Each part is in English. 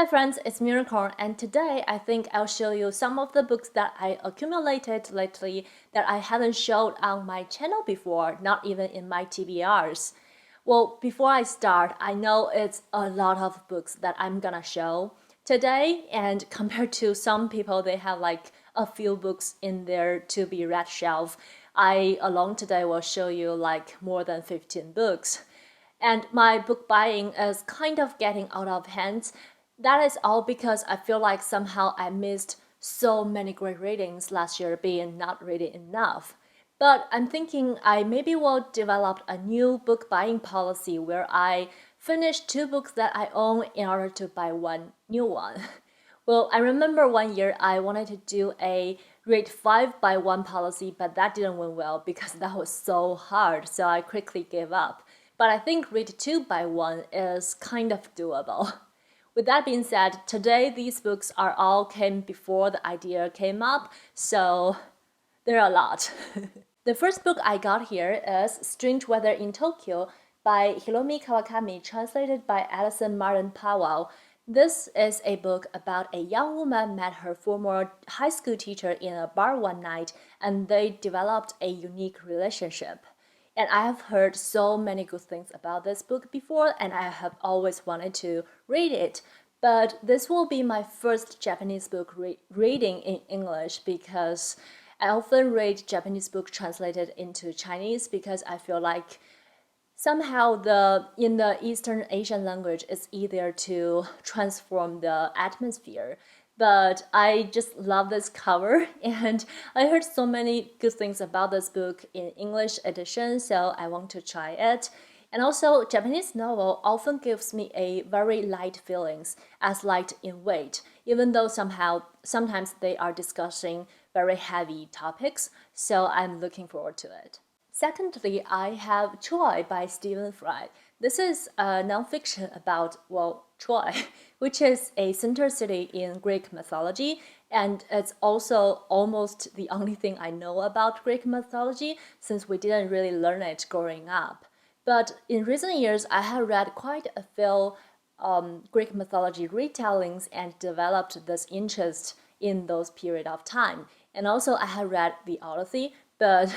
Hi friends, it's Miracle, and today I think I'll show you some of the books that I accumulated lately that I haven't showed on my channel before, not even in my TBRs. Well, before I start, I know it's a lot of books that I'm gonna show today, and compared to some people, they have like a few books in their to be read shelf. I alone today will show you like more than 15 books. And my book buying is kind of getting out of hand. That is all because I feel like somehow I missed so many great readings last year being not reading enough. But I'm thinking I maybe will develop a new book buying policy where I finish 2 books that I own in order to buy one new one. Well, I remember one year I wanted to do a read 5 by 1 policy, but that didn't went well because that was so hard, so I quickly gave up. But I think read 2 by 1 is kind of doable. With that being said, today these books are all came before the idea came up, so there are a lot. The first book I got here is Strange Weather in Tokyo by Hiromi Kawakami, translated by Alison Martin Powell. This is a book about a young woman met her former high school teacher in a bar one night, and they developed a unique relationship. And I have heard so many good things about this book before, and I have always wanted to read it. But this will be my first Japanese book reading in English because I often read Japanese book translated into Chinese because I feel like somehow in the Eastern Asian language it's easier to transform the atmosphere. But I just love this cover, and I heard so many good things about this book in English edition, so I want to try it. And also, Japanese novel often gives me a very light feelings, as light in weight, even though sometimes they are discussing very heavy topics, so I'm looking forward to it. Secondly, I have Troy by Stephen Fry. This is a nonfiction about, well, Troy, which is a center city in Greek mythology, and it's also almost the only thing I know about Greek mythology since we didn't really learn it growing up. But in recent years, I have read quite a few Greek mythology retellings and developed this interest in those period of time. And also, I have read the Odyssey, but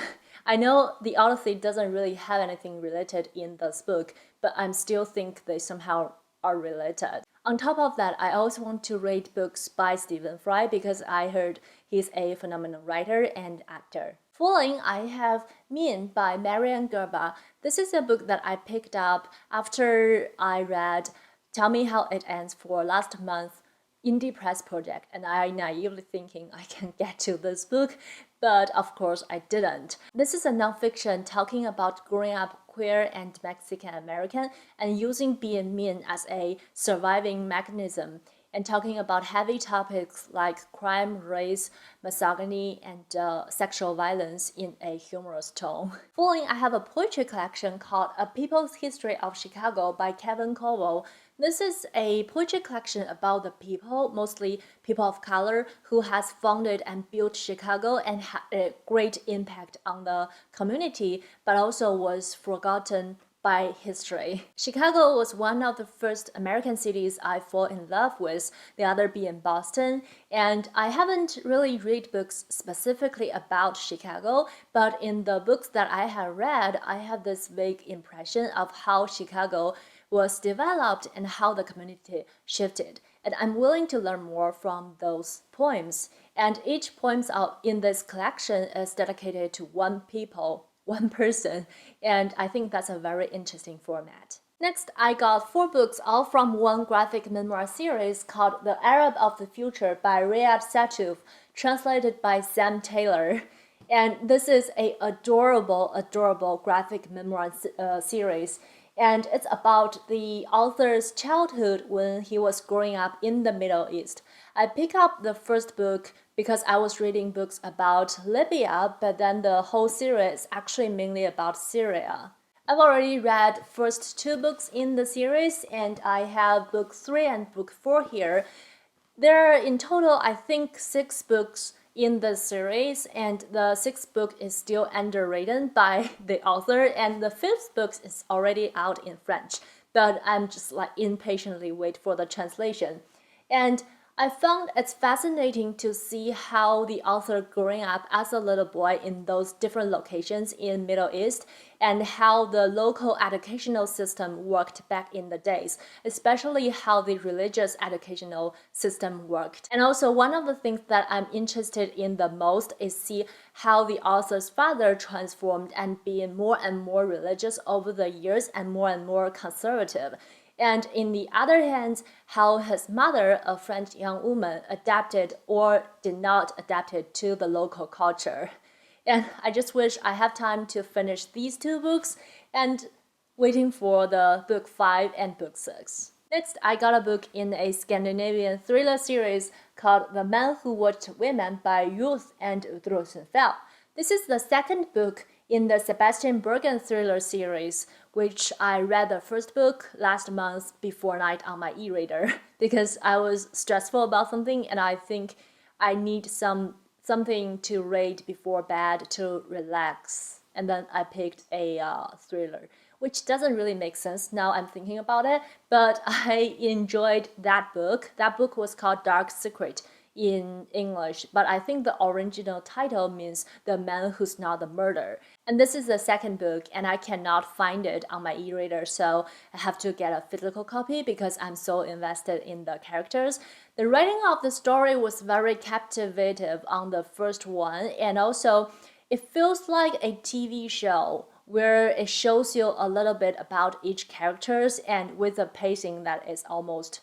I know the Odyssey doesn't really have anything related in this book, but I still think they somehow are related. On top of that, I also want to read books by Stephen Fry because I heard he's a phenomenal writer and actor. Following, I have Min by Marian Gerba. This is a book that I picked up after I read Tell Me How It Ends for last month indie press project, and I naively thinking I can get to this book, but of course I didn't. This is a nonfiction talking about growing up queer and Mexican American and using being mean as a surviving mechanism, and talking about heavy topics like crime, race, misogyny, and sexual violence in a humorous tone. Following, I have a poetry collection called A People's History of Chicago by Kevin Cowell. This is a poetry collection about the people, mostly people of color, who has founded and built Chicago and had a great impact on the community, but also was forgotten by history. Chicago was one of the first American cities I fall in love with, the other being Boston, and I haven't really read books specifically about Chicago, but in the books that I have read, I have this vague impression of how Chicago was developed and how the community shifted. And I'm willing to learn more from those poems. And each poem in this collection is dedicated to one people, one person, and I think that's a very interesting format. Next, I got 4 books, all from one graphic memoir series called The Arab of the Future by Riyad Sattouf, translated by Sam Taylor. And this is a adorable graphic memoir series. And it's about the author's childhood when he was growing up in the Middle East. I picked up the first book because I was reading books about Libya, but then the whole series is actually mainly about Syria. I've already read first 2 books in the series, and I have book 3 and book 4 here. There are in total, I think, 6 books in the series, and the 6th book is still underwritten by the author, and the 5th book is already out in French, but I'm just like impatiently wait for the translation. And I found it's fascinating to see how the author growing up as a little boy in those different locations in Middle East and how the local educational system worked back in the days, especially how the religious educational system worked. And also one of the things that I'm interested in the most is see how the author's father transformed and being more and more religious over the years and more conservative. And in the other hand, how his mother, a French young woman, adapted or did not adapt it to the local culture. And I just wish I have time to finish these two books and waiting for the book 5 and book 6. Next, I got a book in a Scandinavian thriller series called The Man Who Watched Women by Ruth and Rosenfeld. This is the second book in the Sebastian Bergen thriller series, which I read the first book last month before night on my e-reader because I was stressful about something and I think I need something to read before bed to relax. And then I picked a thriller, which doesn't really make sense now I'm thinking about it, but I enjoyed that book. That book was called Dark Secret in English, but I think the original title means The Man Who's Not the Murderer. And this is the second book, and I cannot find it on my e-reader, so I have to get a physical copy because I'm so invested in the characters. The writing of the story was very captivating on the first one, and also it feels like a TV show where it shows you a little bit about each characters and with a pacing that is almost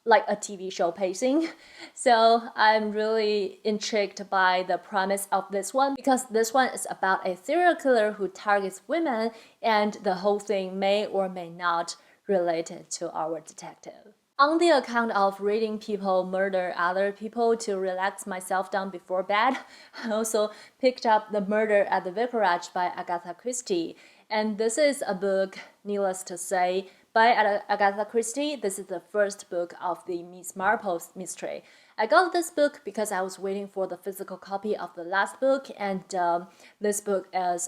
like a TV show pacing. So I'm really intrigued by the premise of this one because this one is about a serial killer who targets women and the whole thing may or may not related to our detective. On the account of reading people murder other people to relax myself down before bed, I also picked up The Murder at the Vicarage by Agatha Christie. And this is a book, needless to say, by Agatha Christie. This is the first book of the Miss Marple's mystery. I got this book because I was waiting for the physical copy of the last book, and this book is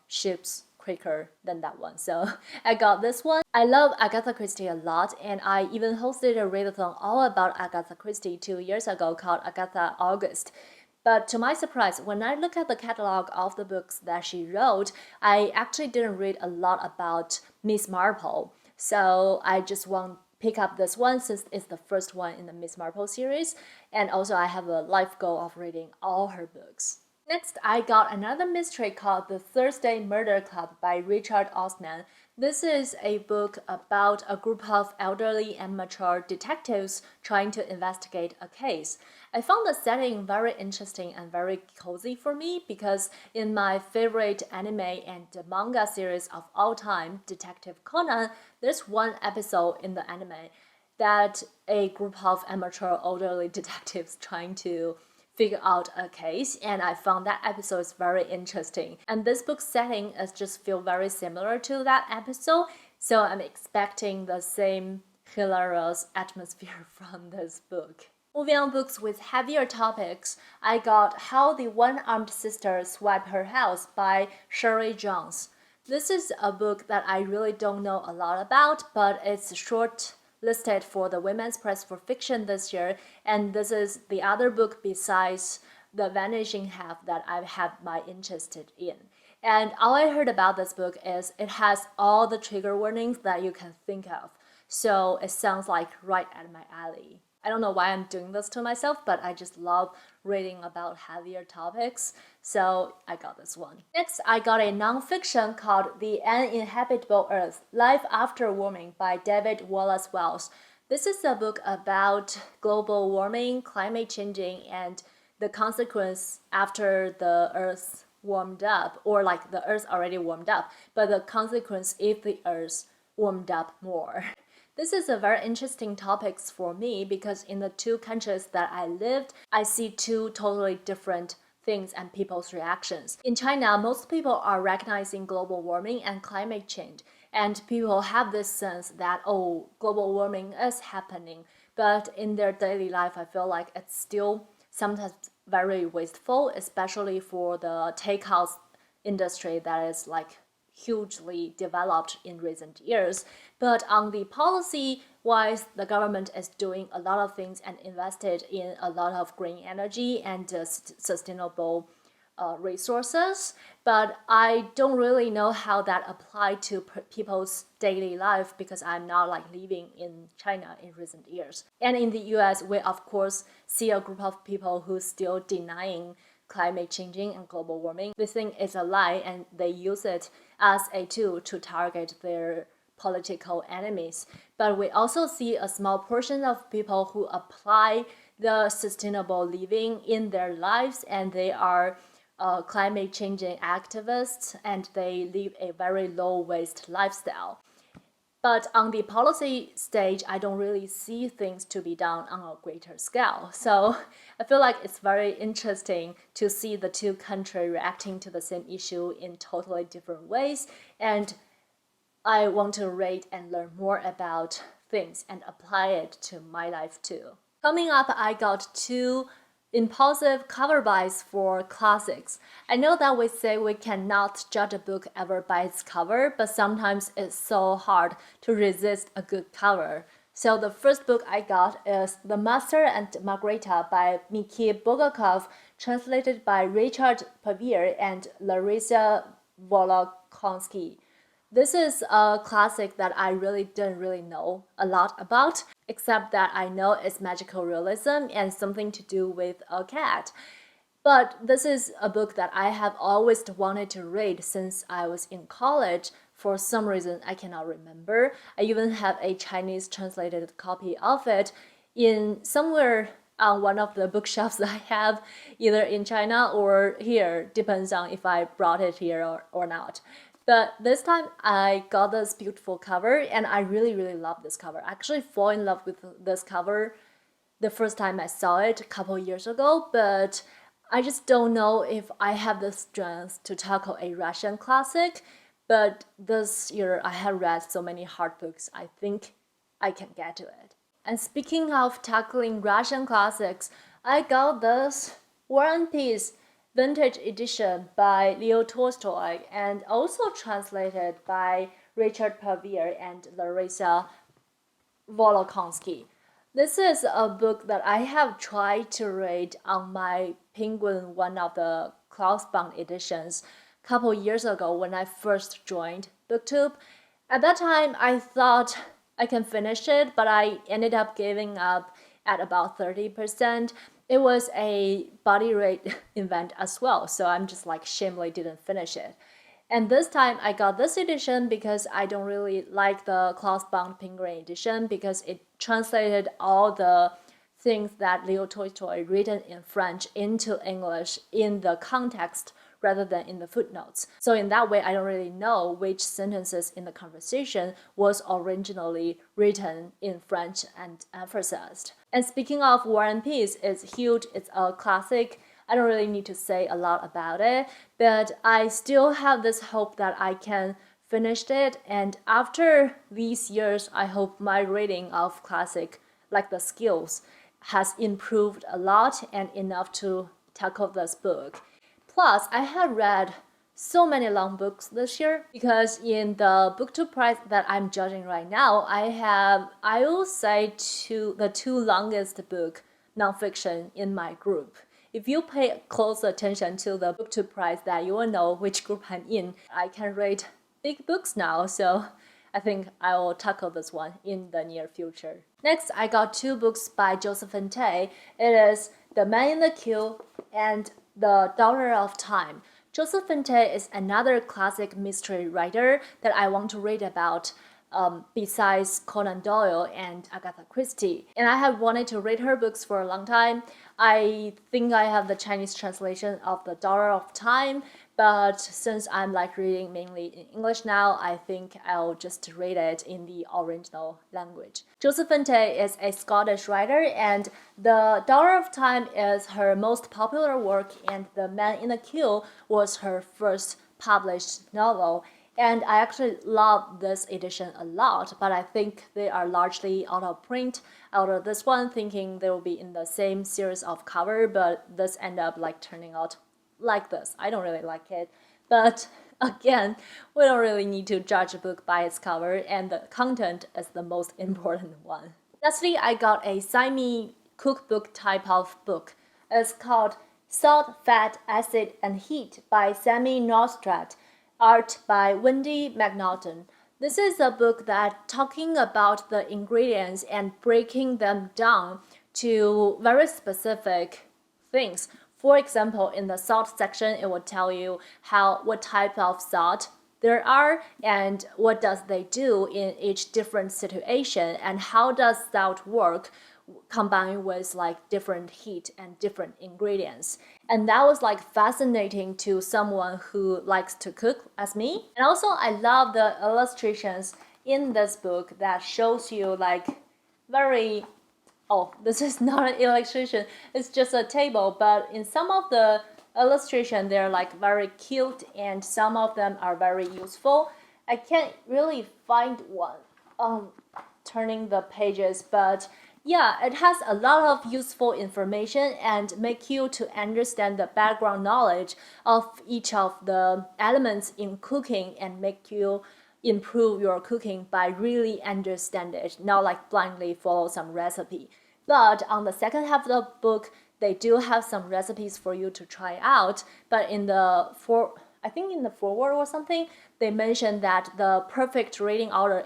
ships quicker than that one. So I got this one. I love Agatha Christie a lot, and I even hosted a readathon all about Agatha Christie 2 years ago called Agatha August. But to my surprise, when I look at the catalog of the books that she wrote, I actually didn't read a lot about Miss Marple. So I just want to pick up this one since it's the first one in the Miss Marple series. And also I have a life goal of reading all her books. Next, I got another mystery called The Thursday Murder Club by Richard Osman. This is a book about a group of elderly and mature detectives trying to investigate a case. I found the setting very interesting and very cozy for me because in my favorite anime and manga series of all time, Detective Conan, there's one episode in the anime that a group of amateur elderly detectives trying to figure out a case, and I found that episode is very interesting. And this book's setting is just feel very similar to that episode, so I'm expecting the same hilarious atmosphere from this book. Moving on books with heavier topics, I got How the One-Armed Sister Swept Her House by Sherry Jones. This is a book that I really don't know a lot about, but it's short listed for the Women's Prize for Fiction this year, and this is the other book besides The Vanishing Half that I have my interest in. And all I heard about this book is it has all the trigger warnings that you can think of, so it sounds like right at my alley. I don't know why I'm doing this to myself, but I just love reading about heavier topics, so I got this one. Next, I got a nonfiction called The Uninhabitable Earth, Life After Warming by David Wallace Wells. This is a book about global warming, climate changing, and the consequence after the Earth warmed up, or like the Earth already warmed up, but the consequence if the Earth warmed up more. This is a very interesting topic for me because in the two countries that I lived, I see two totally different things and people's reactions. In China, most people are recognizing global warming and climate change, and people have this sense that, oh, global warming is happening. But in their daily life, I feel like it's still sometimes very wasteful, especially for the takeout industry that is like hugely developed in recent years. But on the policy while the government is doing a lot of things and invested in a lot of green energy and sustainable resources, but I don't really know how that apply to people's daily life because I'm not like living in China in recent years. And in the US, we of course see a group of people who still denying climate changing and global warming. They think it's a lie and they use it as a tool to target their political enemies. But we also see a small portion of people who apply the sustainable living in their lives, and they are climate changing activists, and they live a very low waste lifestyle. But on the policy stage, I don't really see things to be done on a greater scale. So I feel like it's very interesting to see the two countries reacting to the same issue in totally different ways. And I want to read and learn more about things and apply it to my life too. Coming up, I got two impulsive cover buys for classics. I know that we say we cannot judge a book ever by its cover, but sometimes it's so hard to resist a good cover. So the first book I got is The Master and Margarita by Mikhail Bulgakov, translated by Richard Pavier and Larissa Volokonsky. This is a classic that I really didn't really know a lot about, except that I know it's magical realism and something to do with a cat. But this is a book that I have always wanted to read since I was in college. For some reason, I cannot remember. I even have a Chinese translated copy of it in somewhere on one of the bookshelves I have, either in China or here, depends on if I brought it here or not. But this time I got this beautiful cover and I really, really love this cover. I actually fall in love with this cover the first time I saw it a couple years ago, but I just don't know if I have the strength to tackle a Russian classic. But this year I have read so many hard books, I think I can get to it. And speaking of tackling Russian classics, I got this War and Peace vintage edition by Leo Tolstoy and also translated by Richard Pavier and Larissa Volokonsky. This is a book that I have tried to read on my Penguin, one of the cloth-bound editions, a couple years ago when I first joined BookTube. At that time, I thought I can finish it, but I ended up giving up at about 30%. It was a body rate event as well, so I'm just like shamelessly didn't finish it. And this time I got this edition because I don't really like the cloth-bound Penguin edition because it translated all the things that Leo Tolstoy written in French into English in the context rather than in the footnotes. So in that way, I don't really know which sentences in the conversation was originally written in French and emphasized. And speaking of War and Peace, it's huge, it's a classic. I don't really need to say a lot about it, but I still have this hope that I can finish it. And after these years, I hope my reading of classic, like the skills, has improved a lot and enough to tackle this book. Plus, I have read so many long books this year because in the BookTube prize that I'm judging right now, I will say the two longest book nonfiction in my group. If you pay close attention to the BookTube prize, that you will know which group I'm in. I can read big books now, so I think I will tackle this one in the near future. Next, I got two books by Josephine Tey. It is The Man in the Queue and The Daughter of Time. Josephine Tey is another classic mystery writer that I want to read about besides Conan Doyle and Agatha Christie. And I have wanted to read her books for a long time. I think I have the Chinese translation of The Daughter of Time, but since I'm like reading mainly in English now, I think I'll just read it in the original language. Josephine Tey is a Scottish writer, and The Daughter of Time is her most popular work, and The Man in the Queue was her first published novel. And I actually love this edition a lot, but I think they are largely out of print. Out of this one, thinking they will be in the same series of cover, but this end up like turning out like this. I don't really like it, but Again, we don't really need to judge a book by its cover, and the content is the most important one. Lastly, I got a semi cookbook type of book. It's called Salt, Fat, Acid, and Heat by Sammy Nostrat, art by Wendy McNaughton. This is a book that talking about the ingredients and breaking them down to very specific things. For example, in the salt section, it will tell you what type of salt there are and what does they do in each different situation and how does salt work combined with like different heat and different ingredients. And that was like fascinating to someone who likes to cook as me. And also I love the illustrations in this book that shows you like very this is not an illustration, it's just a table, but in some of the illustration they're like very cute and some of them are very useful. I can't really find one turning the pages, but yeah, it has a lot of useful information and make you to understand the background knowledge of each of the elements in cooking and make you improve your cooking by really understand it, not like blindly follow some recipe. But on the second half of the book, they do have some recipes for you to try out. But in the foreword or something, they mentioned that the perfect reading order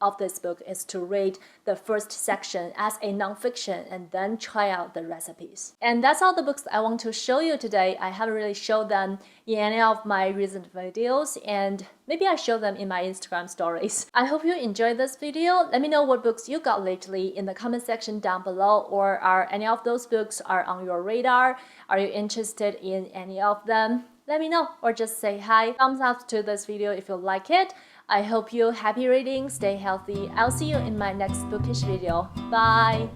of this book is to read the first section as a nonfiction and then try out the recipes. And that's all the books I want to show you today. I haven't really showed them in any of my recent videos, and maybe I show them in my Instagram stories. I hope you enjoyed this video. Let me know what books you got lately in the comment section down below, or are any of those books are on your radar? Are you interested in any of them? Let me know, or just say hi. Thumbs up to this video if you like it. I hope you happy reading, stay healthy. I'll see you in my next bookish video. Bye!